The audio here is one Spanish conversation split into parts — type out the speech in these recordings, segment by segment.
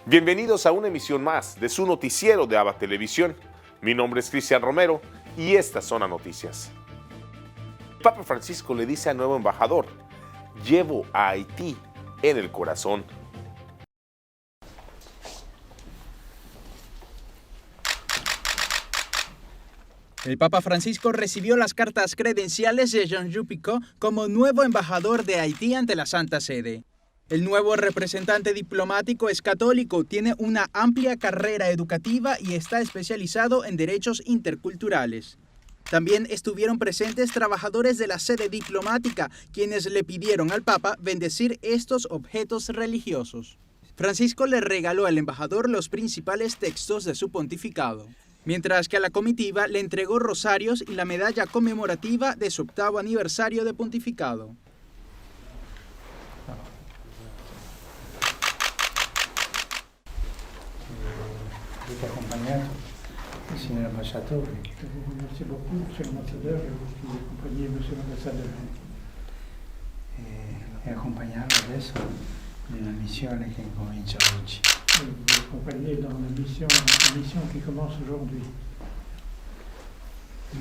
Bienvenidos a una emisión más de su noticiero de ABA Televisión. Mi nombre es Cristian Romero y estas son las noticias. El Papa Francisco le dice al nuevo embajador: llevo a Haití en el corazón. El Papa Francisco recibió las cartas credenciales de Jean-Luc Picot como nuevo embajador de Haití ante la Santa Sede. El nuevo representante diplomático es católico, tiene una amplia carrera educativa y está especializado en derechos interculturales. También estuvieron presentes trabajadores de la sede diplomática, quienes le pidieron al Papa bendecir estos objetos religiosos. Francisco le regaló al embajador los principales textos de su pontificado, mientras que a la comitiva le entregó rosarios y la medalla conmemorativa de su 8º aniversario de pontificado. Accompagnato il signor ambasciatore. Grazie beaucoup, monsieur l'ambassadeur, e voi che accompagnate monsieur l'ambassadeur. E accompagnarlo adesso nella missione che incomincia oggi. Vous accompagnez dans la mission qui commence aujourd'hui.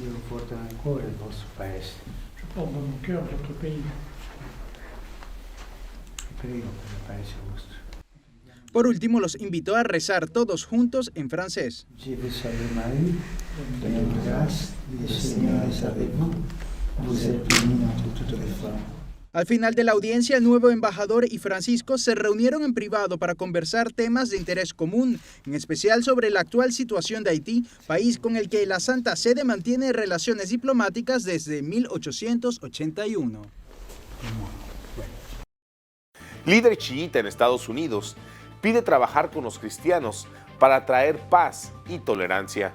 Io porto nel cuore il vostro paese. Je porte dans mon cœur votre pays. E prego per il paese vostro. Por último, los invitó a rezar todos juntos en francés. Al final de la audiencia, el nuevo embajador y Francisco se reunieron en privado para conversar temas de interés común, en especial sobre la actual situación de Haití, país con el que la Santa Sede mantiene relaciones diplomáticas desde 1881. Líder chiita en Estados Unidos pide trabajar con los cristianos para traer paz y tolerancia.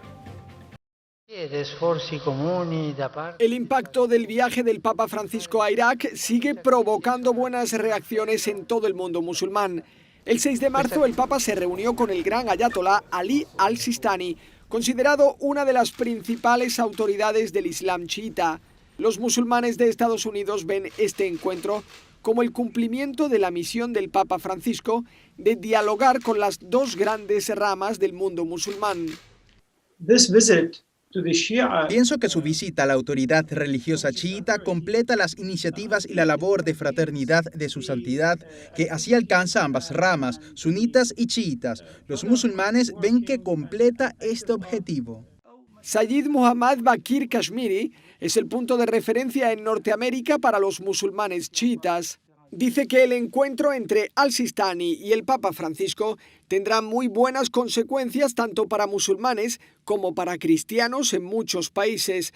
El impacto del viaje del Papa Francisco a Irak sigue provocando buenas reacciones en todo el mundo musulmán. El 6 de marzo el Papa se reunió con el gran ayatolá Ali al-Sistani, considerado una de las principales autoridades del Islam chiita. Los musulmanes de Estados Unidos ven este encuentro como el cumplimiento de la misión del Papa Francisco de dialogar con las dos grandes ramas del mundo musulmán. Pienso que su visita a la autoridad religiosa chiita completa las iniciativas y la labor de fraternidad de su santidad, que así alcanza ambas ramas, sunitas y chiitas. Los musulmanes ven que completa este objetivo. Sayyid Muhammad Bakir Kashmiri es el punto de referencia en Norteamérica para los musulmanes chiitas. Dice que el encuentro entre al-Sistani y el Papa Francisco tendrá muy buenas consecuencias tanto para musulmanes como para cristianos en muchos países.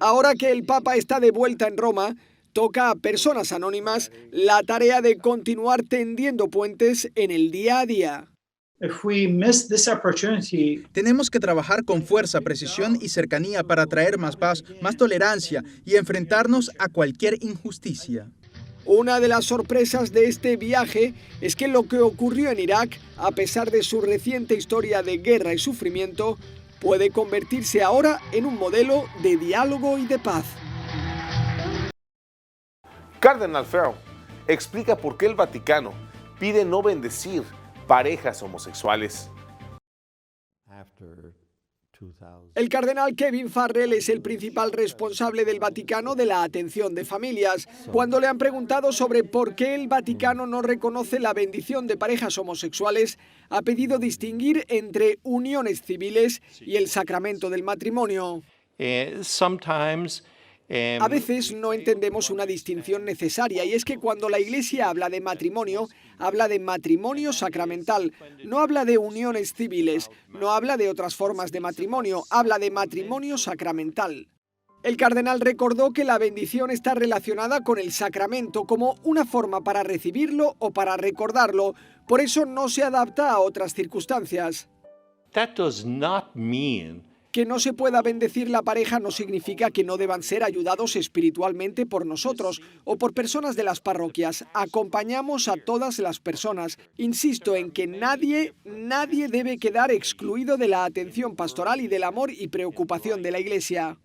Ahora que el Papa está de vuelta en Roma, toca a personas anónimas la tarea de continuar tendiendo puentes en el día a día. Tenemos que trabajar con fuerza, precisión y cercanía para traer más paz, más tolerancia y enfrentarnos a cualquier injusticia. Una de las sorpresas de este viaje es que lo que ocurrió en Irak, a pesar de su reciente historia de guerra y sufrimiento, puede convertirse ahora en un modelo de diálogo y de paz. Cardenal Farrell explica por qué el Vaticano pide no bendecir parejas homosexuales. El cardenal Kevin Farrell es el principal responsable del Vaticano de la atención de familias. Cuando le han preguntado sobre por qué el Vaticano no reconoce la bendición de parejas homosexuales, ha pedido distinguir entre uniones civiles y el sacramento del matrimonio. A veces no entendemos una distinción necesaria, y es que cuando la Iglesia habla de matrimonio sacramental, no habla de uniones civiles, no habla de otras formas de matrimonio, habla de matrimonio sacramental. El cardenal recordó que la bendición está relacionada con el sacramento como una forma para recibirlo o para recordarlo, por eso no se adapta a otras circunstancias. Que no se pueda bendecir la pareja no significa que no deban ser ayudados espiritualmente por nosotros o por personas de las parroquias. Acompañamos a todas las personas. Insisto en que nadie debe quedar excluido de la atención pastoral y del amor y preocupación de la Iglesia.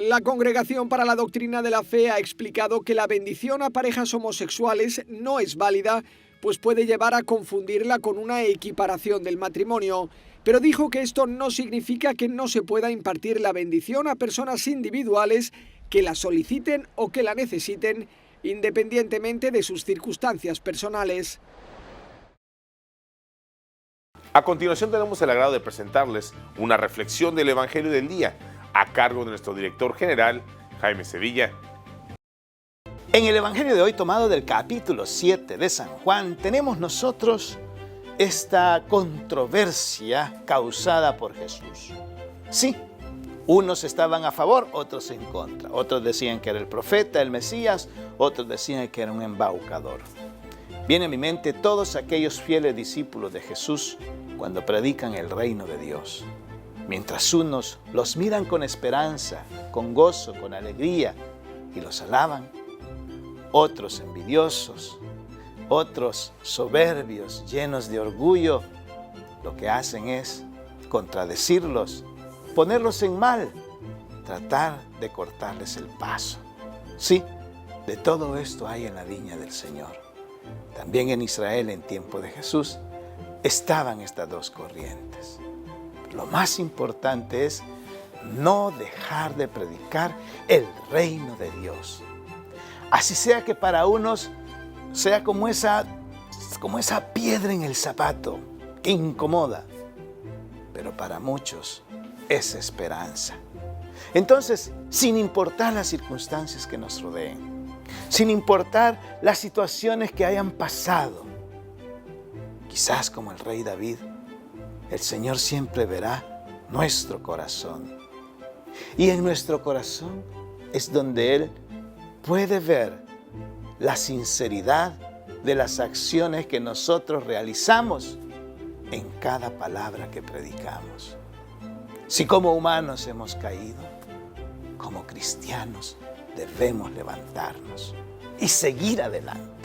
La Congregación para la Doctrina de la Fe ha explicado que la bendición a parejas homosexuales no es válida, pues puede llevar a confundirla con una equiparación del matrimonio. Pero dijo que esto no significa que no se pueda impartir la bendición a personas individuales que la soliciten o que la necesiten, independientemente de sus circunstancias personales. A continuación tenemos el agrado de presentarles una reflexión del Evangelio del Día, a cargo de nuestro director general, Jaime Sevilla. En el Evangelio de hoy, tomado del capítulo 7 de San Juan, tenemos nosotros esta controversia causada por Jesús. Sí, unos estaban a favor, otros en contra. Otros decían que era el profeta, el Mesías, otros decían que era un embaucador. Viene a mi mente todos aquellos fieles discípulos de Jesús cuando predican el reino de Dios. Mientras unos los miran con esperanza, con gozo, con alegría y los alaban, otros envidiosos, otros soberbios, llenos de orgullo, lo que hacen es contradecirlos, ponerlos en mal, tratar de cortarles el paso. Sí, de todo esto hay en la viña del Señor. También en Israel, en tiempo de Jesús, estaban estas dos corrientes. Lo más importante es no dejar de predicar el reino de Dios. Así sea que para unos sea como esa piedra en el zapato que incomoda, pero para muchos es esperanza. Entonces, sin importar las circunstancias que nos rodeen, sin importar las situaciones que hayan pasado, quizás como el rey David, el Señor siempre verá nuestro corazón. Y en nuestro corazón es donde Él puede ver la sinceridad de las acciones que nosotros realizamos en cada palabra que predicamos. Si como humanos hemos caído, como cristianos debemos levantarnos y seguir adelante.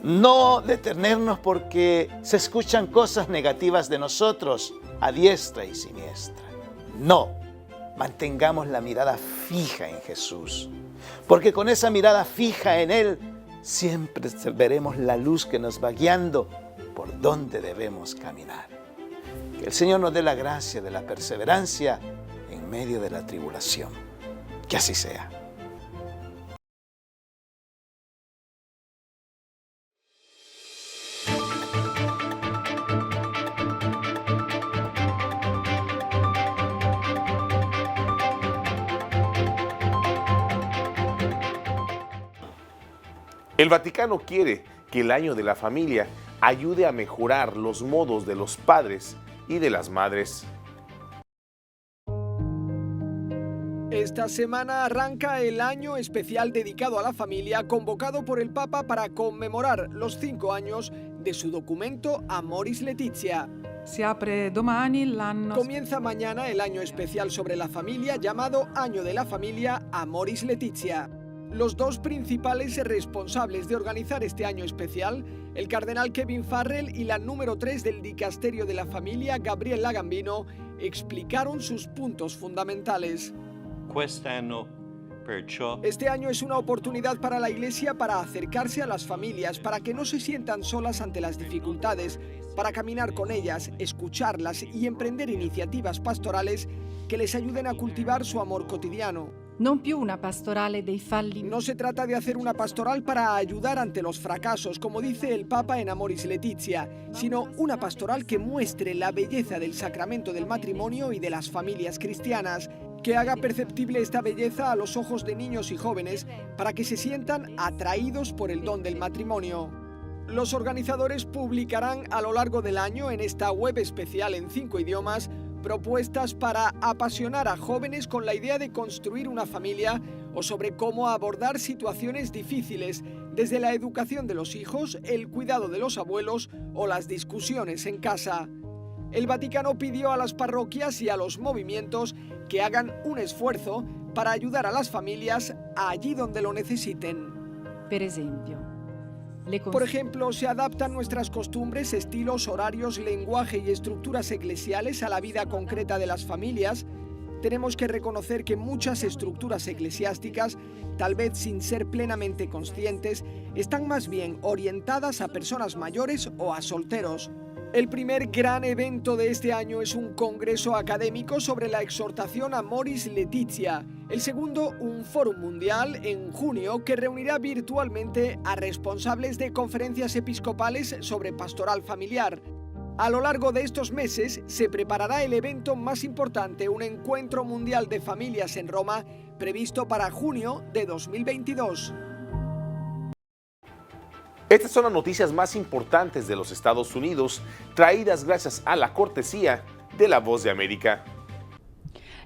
No detenernos porque se escuchan cosas negativas de nosotros a diestra y siniestra. No, mantengamos la mirada fija en Jesús, porque con esa mirada fija en Él siempre veremos la luz que nos va guiando por donde debemos caminar. Que el Señor nos dé la gracia de la perseverancia en medio de la tribulación. Que así sea. El Vaticano quiere que el año de la familia ayude a mejorar los modos de los padres y de las madres. Esta semana arranca el año especial dedicado a la familia, convocado por el Papa para conmemorar los 5 años de su documento Amoris Laetitia. Si apre domani l'anno. Comienza mañana el año especial sobre la familia, llamado Año de la Familia Amoris Laetitia. Los dos principales responsables de organizar este año especial, el cardenal Kevin Farrell y la número 3 del Dicasterio de la Familia, Gabriella Gambino, explicaron sus puntos fundamentales. Este año es una oportunidad para la Iglesia para acercarse a las familias, para que no se sientan solas ante las dificultades, para caminar con ellas, escucharlas y emprender iniciativas pastorales que les ayuden a cultivar su amor cotidiano. Non più una pastorale dei falli. No se trata de hacer una pastoral para ayudar ante los fracasos, como dice el Papa en Amoris Laetitia, sino una pastoral que muestre la belleza del sacramento del matrimonio y de las familias cristianas, que haga perceptible esta belleza a los ojos de niños y jóvenes para que se sientan atraídos por el don del matrimonio. Los organizadores publicarán a lo largo del año en esta web especial en 5 idiomas propuestas para apasionar a jóvenes con la idea de construir una familia o sobre cómo abordar situaciones difíciles, desde la educación de los hijos, el cuidado de los abuelos o las discusiones en casa. El Vaticano pidió a las parroquias y a los movimientos que hagan un esfuerzo para ayudar a las familias allí donde lo necesiten. Por ejemplo, se adaptan nuestras costumbres, estilos, horarios, lenguaje y estructuras eclesiales a la vida concreta de las familias. tenemos que reconocer que muchas estructuras eclesiásticas, tal vez sin ser plenamente conscientes, están más bien orientadas a personas mayores o a solteros. El primer gran evento de este año es un congreso académico sobre la exhortación Amoris Laetitia. El segundo, un fórum mundial en junio que reunirá virtualmente a responsables de conferencias episcopales sobre pastoral familiar. A lo largo de estos meses se preparará el evento más importante, un encuentro mundial de familias en Roma, previsto para junio de 2022. Estas son las noticias más importantes de los Estados Unidos, traídas gracias a la cortesía de La Voz de América.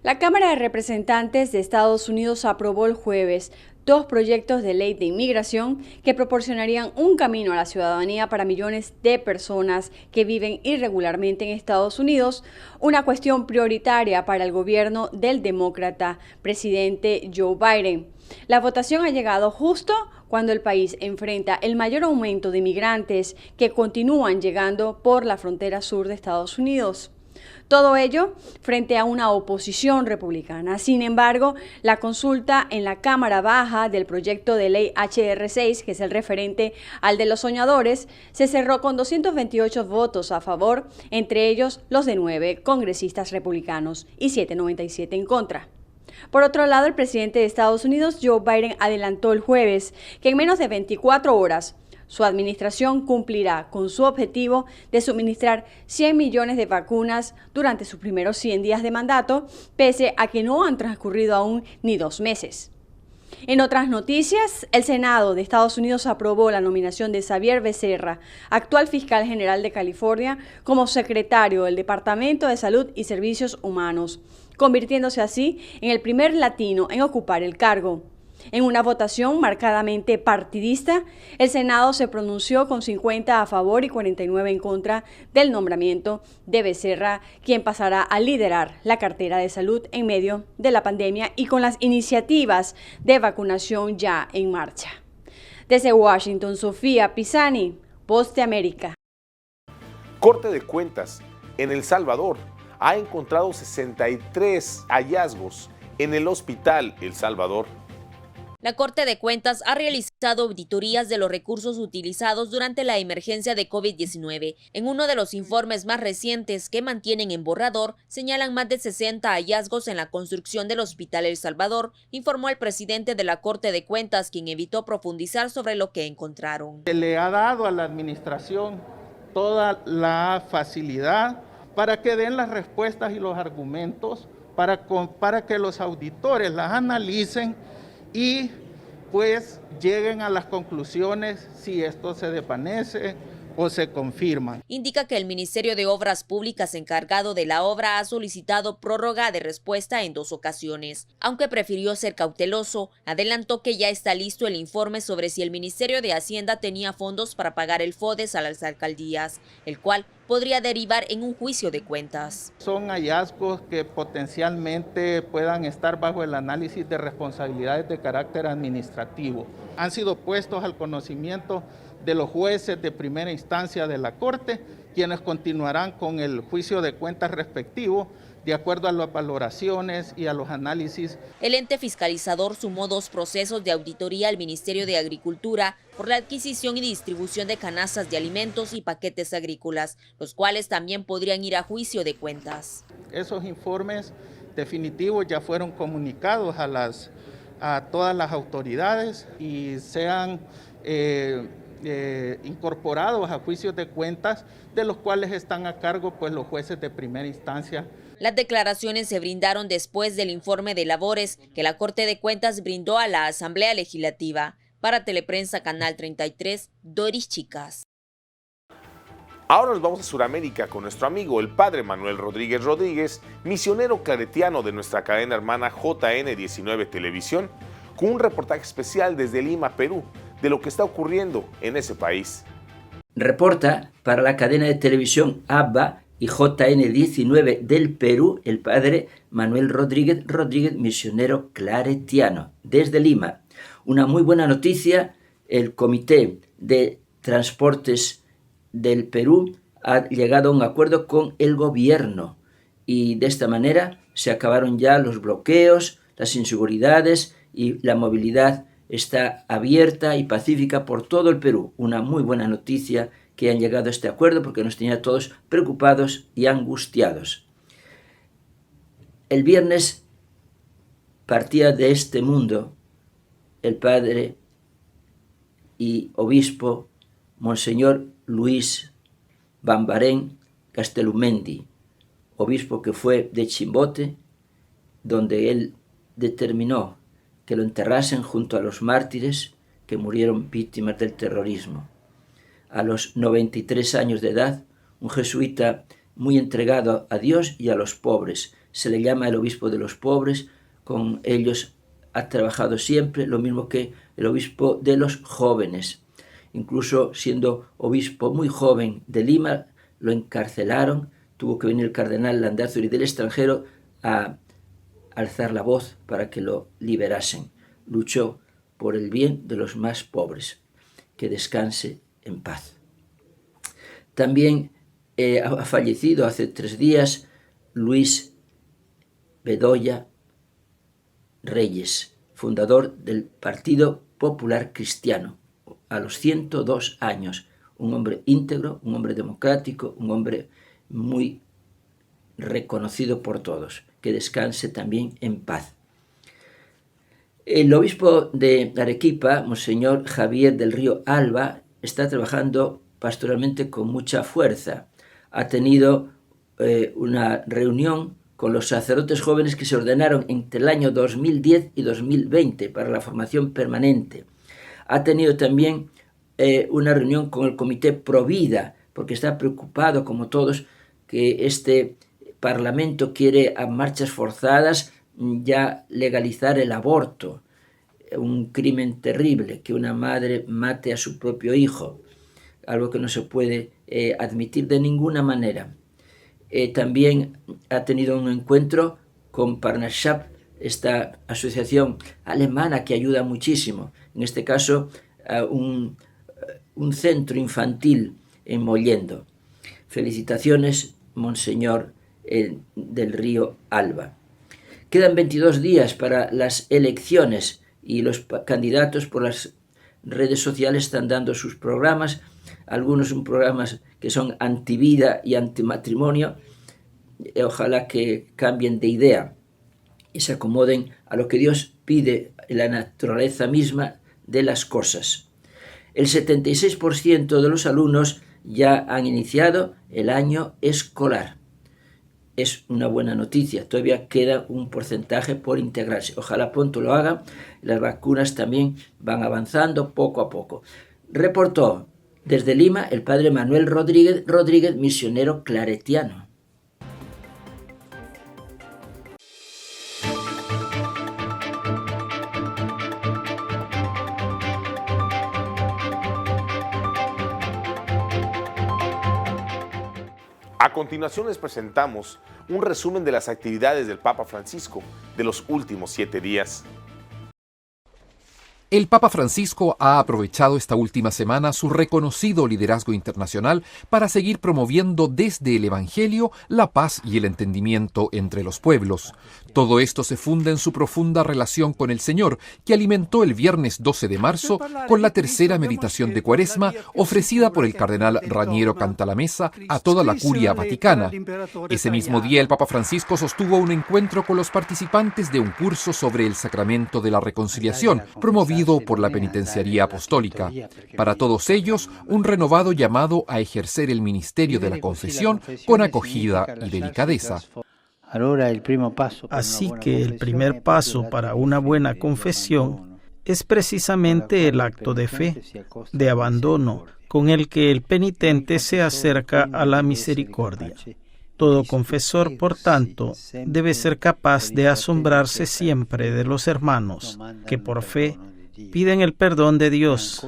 La Cámara de Representantes de Estados Unidos aprobó el jueves 2 proyectos de ley de inmigración que proporcionarían un camino a la ciudadanía para millones de personas que viven irregularmente en Estados Unidos, una cuestión prioritaria para el gobierno del demócrata presidente Joe Biden. La votación ha llegado justo cuando el país enfrenta el mayor aumento de inmigrantes que continúan llegando por la frontera sur de Estados Unidos. Todo ello frente a una oposición republicana. Sin embargo, la consulta en la Cámara Baja del proyecto de ley HR 6, que es el referente al de los soñadores, se cerró con 228 votos a favor, entre ellos los de 9 congresistas republicanos y 797 en contra. Por otro lado, el presidente de Estados Unidos, Joe Biden, adelantó el jueves que en menos de 24 horas su administración cumplirá con su objetivo de suministrar 100 millones de vacunas durante sus primeros 100 días de mandato, pese a que no han transcurrido aún ni 2 meses. En otras noticias, el Senado de Estados Unidos aprobó la nominación de Xavier Becerra, actual fiscal general de California, como secretario del Departamento de Salud y Servicios Humanos, convirtiéndose así en el primer latino en ocupar el cargo. En una votación marcadamente partidista, el Senado se pronunció con 50 a favor y 49 en contra del nombramiento de Becerra, quien pasará a liderar la cartera de salud en medio de la pandemia y con las iniciativas de vacunación ya en marcha. Desde Washington, Sofía Pisani, Voz de América. Corte de Cuentas en El Salvador ha encontrado 63 hallazgos en el Hospital El Salvador. La Corte de Cuentas ha realizado auditorías de los recursos utilizados durante la emergencia de COVID-19. En uno de los informes más recientes que mantienen en borrador, señalan más de 60 hallazgos en la construcción del Hospital El Salvador, informó el presidente de la Corte de Cuentas, quien evitó profundizar sobre lo que encontraron. Se le ha dado a la administración toda la facilidad para que den las respuestas y los argumentos, para que los auditores las analicen y pues lleguen a las conclusiones si esto se desvanece o se confirma. Indica que el Ministerio de Obras Públicas encargado de la obra ha solicitado prórroga de respuesta en 2 ocasiones. Aunque prefirió ser cauteloso, adelantó que ya está listo el informe sobre si el Ministerio de Hacienda tenía fondos para pagar el FODES a las alcaldías, el cual podría derivar en un juicio de cuentas. Son hallazgos que potencialmente puedan estar bajo el análisis de responsabilidades de carácter administrativo. Han sido puestos al conocimiento de los jueces de primera instancia de la Corte, quienes continuarán con el juicio de cuentas respectivo, de acuerdo a las valoraciones y a los análisis. El ente fiscalizador sumó 2 procesos de auditoría al Ministerio de Agricultura por la adquisición y distribución de canastas de alimentos y paquetes agrícolas, los cuales también podrían ir a juicio de cuentas. Esos informes definitivos ya fueron comunicados a todas las autoridades y sean incorporados a juicios de cuentas, de los cuales están a cargo pues los jueces de primera instancia. Las declaraciones se brindaron después del informe de labores que la Corte de Cuentas brindó a la Asamblea Legislativa. Para Teleprensa Canal 33, Doris Chicas. Ahora nos vamos a Sudamérica con nuestro amigo el padre Manuel Rodríguez Rodríguez, misionero claretiano de nuestra cadena hermana JN19 Televisión, con un reportaje especial desde Lima, Perú, de lo que está ocurriendo en ese país. Reporta para la cadena de televisión ABBA y JN19 del Perú el padre Manuel Rodríguez Rodríguez, misionero claretiano, desde Lima. Una muy buena noticia: el Comité de Transportes del Perú ha llegado a un acuerdo con el gobierno y de esta manera se acabaron ya los bloqueos, las inseguridades y la movilidad está abierta y pacífica por todo el Perú. Una muy buena noticia que han llegado a este acuerdo porque nos tenía todos preocupados y angustiados. El viernes partía de este mundo el padre y obispo Monseñor Luis Bambarén Castelumendi, obispo que fue de Chimbote, donde él determinó que lo enterrasen junto a los mártires que murieron víctimas del terrorismo. A los 93 años de edad, un jesuita muy entregado a Dios y a los pobres. Se le llama el obispo de los pobres, con ellos ha trabajado siempre, lo mismo que el obispo de los jóvenes. Incluso siendo obispo muy joven de Lima, lo encarcelaron, tuvo que venir el cardenal Landázuri del extranjero a alzar la voz para que lo liberasen. Luchó por el bien de los más pobres. Que descanse en paz. También ha fallecido hace 3 días Luis Bedoya Reyes, fundador del Partido Popular Cristiano, a los 102 años. Un hombre íntegro, un hombre democrático, un hombre muy reconocido por todos. Que descanse también en paz. El obispo de Arequipa, Monseñor Javier del Río Alba, está trabajando pastoralmente con mucha fuerza. Ha tenido una reunión con los sacerdotes jóvenes que se ordenaron entre el año 2010 y 2020 para la formación permanente. Ha tenido también una reunión con el Comité Provida, porque está preocupado, como todos, que este Parlamento quiere a marchas forzadas ya legalizar el aborto. Un crimen terrible, que una madre mate a su propio hijo, algo que no se puede admitir de ninguna manera. También ha tenido un encuentro con Parnashap, esta asociación alemana que ayuda muchísimo, en este caso un centro infantil en Mollendo. Felicitaciones, Monseñor del Río Alba. Quedan 22 días para las elecciones y los candidatos por las redes sociales están dando sus programas. Algunos son programas que son antivida y antimatrimonio. Ojalá que cambien de idea y se acomoden a lo que Dios pide en la naturaleza misma de las cosas. El 76% de los alumnos ya han iniciado el año escolar. Es una buena noticia. Todavía queda un porcentaje por integrarse. Ojalá pronto lo hagan. Las vacunas también van avanzando poco a poco. Reportó desde Lima el padre Manuel Rodríguez, misionero claretiano. A continuación les presentamos un resumen de las actividades del Papa Francisco de los últimos 7 días. El Papa Francisco ha aprovechado esta última semana su reconocido liderazgo internacional para seguir promoviendo desde el Evangelio la paz y el entendimiento entre los pueblos. Todo esto se funda en su profunda relación con el Señor, que alimentó el viernes 12 de marzo con la tercera meditación de Cuaresma ofrecida por el cardenal Raniero Cantalamessa a toda la Curia Vaticana. Ese mismo día el Papa Francisco sostuvo un encuentro con los participantes de un curso sobre el sacramento de la reconciliación, promovido por la Penitenciaría Apostólica. Para todos ellos, un renovado llamado a ejercer el ministerio de la confesión con acogida y delicadeza. Así que el primer paso para una buena confesión es precisamente el acto de fe, de abandono, con el que el penitente se acerca a la misericordia. Todo confesor, por tanto, debe ser capaz de asombrarse siempre de los hermanos que por fe piden el perdón de Dios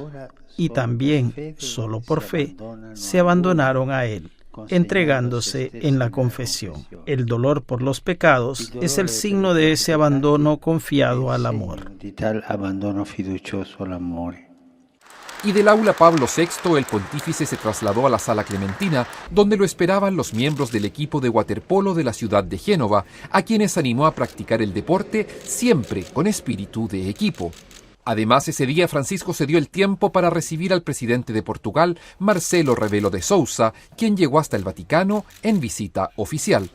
y también, solo por fe, se abandonaron a Él, entregándose en la confesión. El dolor por los pecados es el signo de ese abandono confiado al amor. y del aula Pablo VI el pontífice se trasladó a la Sala Clementina, donde lo esperaban los miembros del equipo de waterpolo de la ciudad de Génova, a quienes animó a practicar el deporte siempre con espíritu de equipo. Además, ese día Francisco se dio el tiempo para recibir al presidente de Portugal, Marcelo Rebelo de Sousa, quien llegó hasta el Vaticano en visita oficial.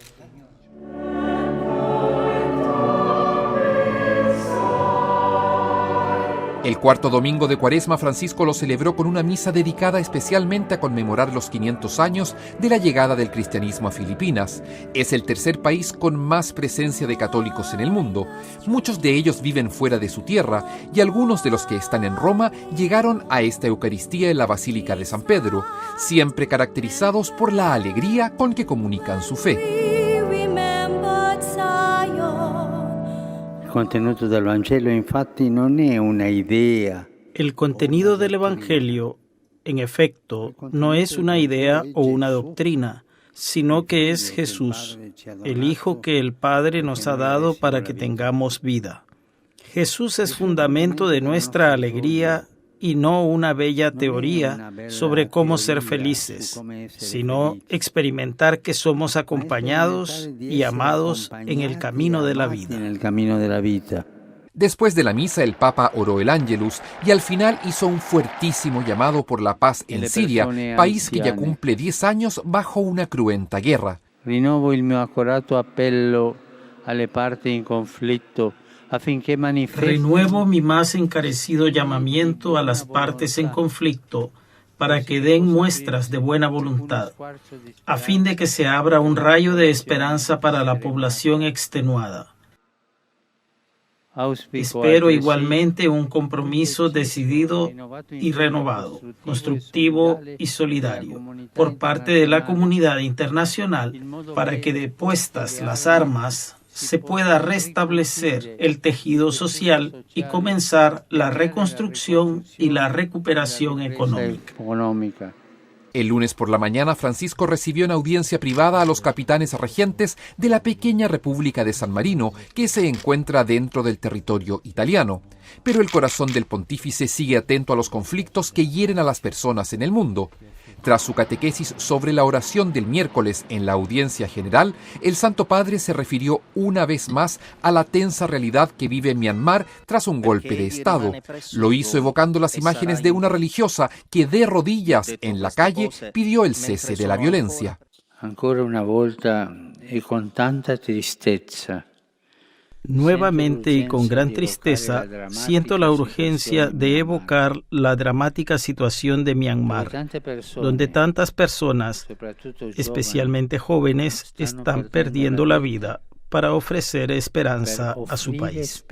El cuarto domingo de Cuaresma, Francisco lo celebró con una misa dedicada especialmente a conmemorar los 500 años de la llegada del cristianismo a Filipinas. Es el tercer país con más presencia de católicos en el mundo. Muchos de ellos viven fuera de su tierra y algunos de los que están en Roma llegaron a esta Eucaristía en la Basílica de San Pedro, siempre caracterizados por la alegría con que comunican su fe. Il contenuto del Vangelo infatti non è una idea. El contenido del Evangelio, en efecto, no es una idea o una doctrina, sino que es Jesús, el Hijo que el Padre nos ha dado para que tengamos vida. Jesús es fundamento de nuestra alegría y no una bella teoría sobre cómo ser felices, sino experimentar que somos acompañados y amados en el camino de la vida. Después de la misa, el Papa oró el Ángelus y al final hizo un fuertísimo llamado por la paz en Siria, país que ya cumple 10 años bajo una cruenta guerra. Rinnovo il mio accorato appello alle parti in conflitto. Renuevo mi más encarecido llamamiento a las partes en conflicto para que den muestras de buena voluntad, a fin de que se abra un rayo de esperanza para la población extenuada. Espero igualmente un compromiso decidido y renovado, constructivo y solidario por parte de la comunidad internacional para que, depuestas las armas, se pueda restablecer el tejido social y comenzar la reconstrucción y la recuperación económica. El lunes por la mañana, Francisco recibió en audiencia privada a los capitanes regentes de la pequeña República de San Marino, que se encuentra dentro del territorio italiano. Pero el corazón del pontífice sigue atento a los conflictos que hieren a las personas en el mundo. Tras su catequesis sobre la oración del miércoles en la audiencia general, el Santo Padre se refirió una vez más a la tensa realidad que vive Myanmar tras un golpe de Estado. Lo hizo evocando las imágenes de una religiosa que de rodillas en la calle pidió el cese de la violencia. Ancora una volta e con tanta tristezza. Nuevamente y con gran tristeza, siento la urgencia de evocar la dramática situación de Myanmar, donde tantas personas, especialmente jóvenes, están perdiendo la vida para ofrecer esperanza a su país.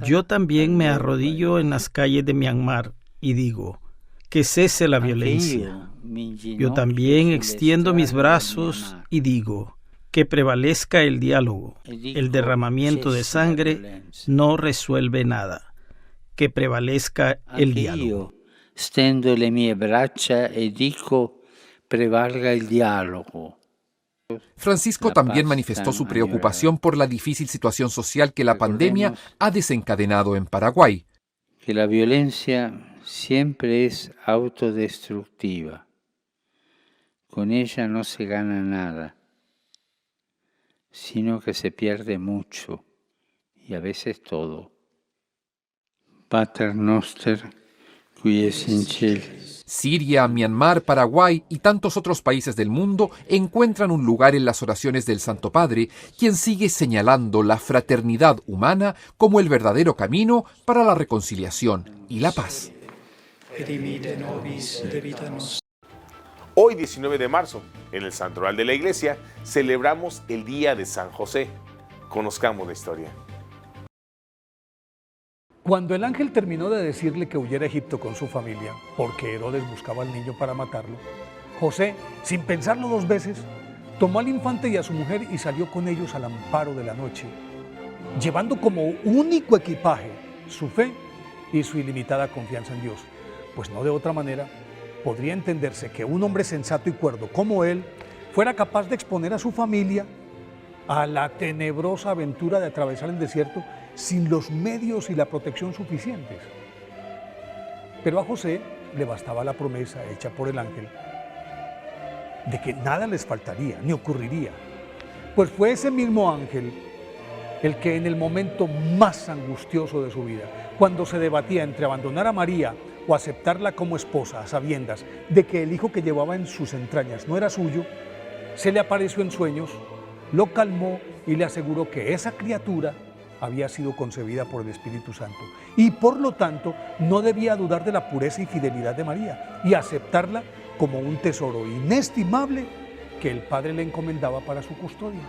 Yo también me arrodillo en las calles de Myanmar y digo, que cese la violencia. Yo también extiendo mis brazos y digo, que prevalezca el diálogo. El derramamiento de sangre no resuelve nada. Que prevalezca el diálogo. Stendo le mie braccia e dico, prevalga el diálogo. Francisco también manifestó su preocupación por la difícil situación social que la pandemia ha desencadenado en Paraguay. Que la violencia siempre es autodestructiva. Con ella no se gana nada, sino que se pierde mucho y a veces todo. Pater noster, qui es in cielo. Siria, Myanmar, Paraguay y tantos otros países del mundo encuentran un lugar en las oraciones del Santo Padre, quien sigue señalando la fraternidad humana como el verdadero camino para la reconciliación y la paz. Hoy, 19 de marzo, en el Santoral de la Iglesia, celebramos el Día de San José. Conozcamos la historia. Cuando el ángel terminó de decirle que huyera a Egipto con su familia, porque Herodes buscaba al niño para matarlo, José, sin pensarlo dos veces, tomó al infante y a su mujer y salió con ellos al amparo de la noche, llevando como único equipaje su fe y su ilimitada confianza en Dios, pues no de otra manera podría entenderse que un hombre sensato y cuerdo como él fuera capaz de exponer a su familia a la tenebrosa aventura de atravesar el desierto sin los medios y la protección suficientes. Pero a José le bastaba la promesa hecha por el ángel de que nada les faltaría, ni ocurriría. Pues fue ese mismo ángel el que en el momento más angustioso de su vida, cuando se debatía entre abandonar a María o aceptarla como esposa, a sabiendas de que el hijo que llevaba en sus entrañas no era suyo, se le apareció en sueños, lo calmó y le aseguró que esa criatura había sido concebida por el Espíritu Santo y por lo tanto no debía dudar de la pureza y fidelidad de María y aceptarla como un tesoro inestimable que el Padre le encomendaba para su custodia.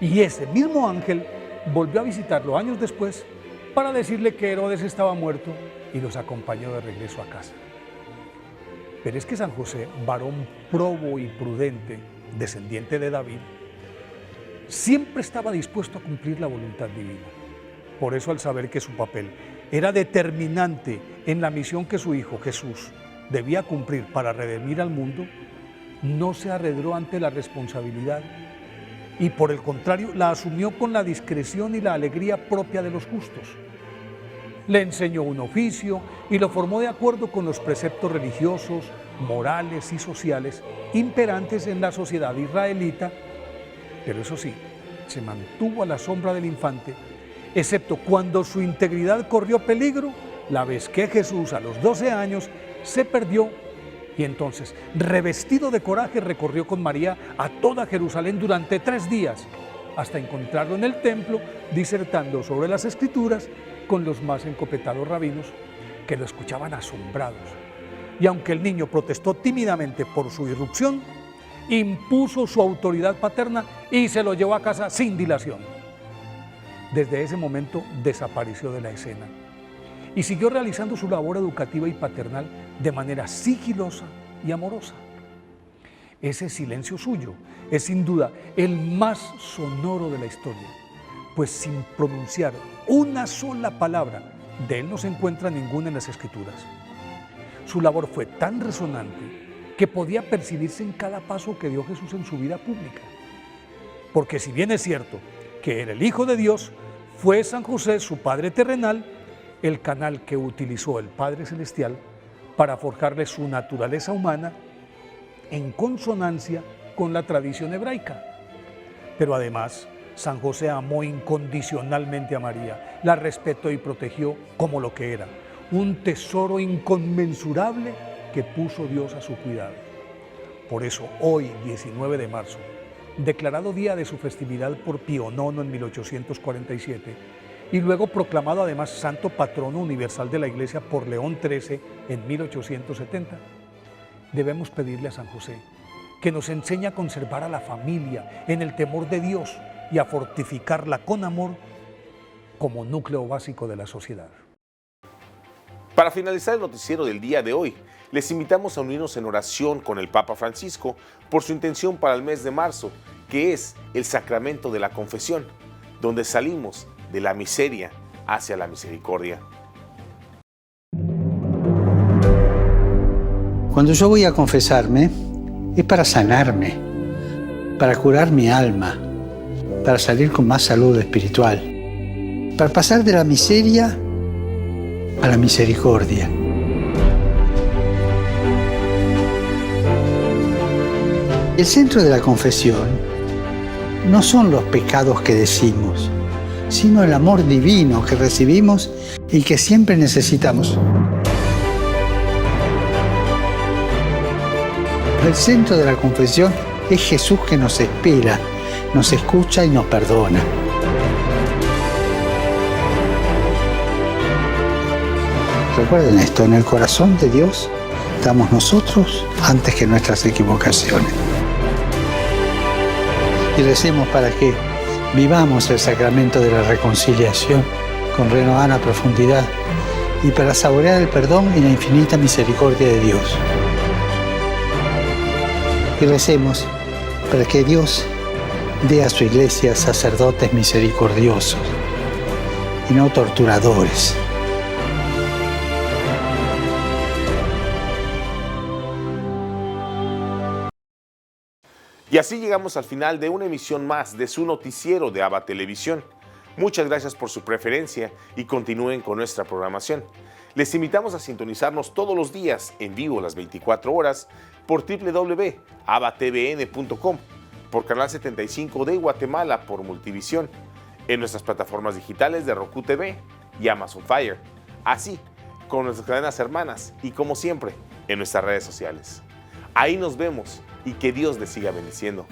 Y ese mismo ángel volvió a visitarlo años después para decirle que Herodes estaba muerto y los acompañó de regreso a casa. Pero es que San José, varón probo y prudente, descendiente de David, siempre estaba dispuesto a cumplir la voluntad divina. Por eso, al saber que su papel era determinante en la misión que su hijo Jesús debía cumplir para redimir al mundo, no se arredró ante la responsabilidad y por el contrario la asumió con la discreción y la alegría propia de los justos. Le enseñó un oficio y lo formó de acuerdo con los preceptos religiosos, morales y sociales imperantes en la sociedad israelita, pero eso sí, se mantuvo a la sombra del infante, excepto cuando su integridad corrió peligro, la vez que Jesús a los 12 años se perdió y entonces, revestido de coraje, recorrió con María a toda Jerusalén durante 3 días, hasta encontrarlo en el templo, disertando sobre las Escrituras con los más encopetados rabinos que lo escuchaban asombrados. Y aunque el niño protestó tímidamente por su irrupción, impuso su autoridad paterna y se lo llevó a casa sin dilación. Desde ese momento desapareció de la escena y siguió realizando su labor educativa y paternal de manera sigilosa y amorosa. Ese silencio suyo es sin duda el más sonoro de la historia, pues sin pronunciar una sola palabra de él no se encuentra ninguna en las Escrituras. Su labor fue tan resonante que podía percibirse en cada paso que dio Jesús en su vida pública. Porque si bien es cierto que era el Hijo de Dios, fue San José, su Padre terrenal, el canal que utilizó el Padre Celestial para forjarle su naturaleza humana en consonancia con la tradición hebraica. Pero además, San José amó incondicionalmente a María, la respetó y protegió como lo que era, un tesoro inconmensurable que puso Dios a su cuidado. Por eso, hoy, 19 de marzo, declarado día de su festividad por Pío IX en 1847, y luego proclamado además santo patrono universal de la Iglesia por León XIII en 1870, debemos pedirle a San José que nos enseñe a conservar a la familia en el temor de Dios y a fortificarla con amor como núcleo básico de la sociedad. Para finalizar el noticiero del día de hoy, les invitamos a unirnos en oración con el Papa Francisco por su intención para el mes de marzo, que es el sacramento de la confesión, donde salimos de la miseria hacia la misericordia. Cuando yo voy a confesarme, es para sanarme, para curar mi alma, para salir con más salud espiritual, para pasar de la miseria a la misericordia. El centro de la confesión no son los pecados que decimos, sino el amor divino que recibimos y que siempre necesitamos. El centro de la confesión es Jesús que nos espera, nos escucha y nos perdona. Recuerden esto, en el corazón de Dios estamos nosotros antes que nuestras equivocaciones. Y recemos para que vivamos el sacramento de la reconciliación con renovada profundidad y para saborear el perdón y la infinita misericordia de Dios. Y recemos para que Dios dé a su iglesia sacerdotes misericordiosos y no torturadores. Y así llegamos al final de una emisión más de su noticiero de ABA Televisión. Muchas gracias por su preferencia y continúen con nuestra programación. Les invitamos a sintonizarnos todos los días en vivo las 24 horas por www.abatvn.com, por Canal 75 de Guatemala por Multivisión, en nuestras plataformas digitales de Roku TV y Amazon Fire, así con nuestras cadenas hermanas y como siempre en nuestras redes sociales. Ahí nos vemos y que Dios les siga bendiciendo.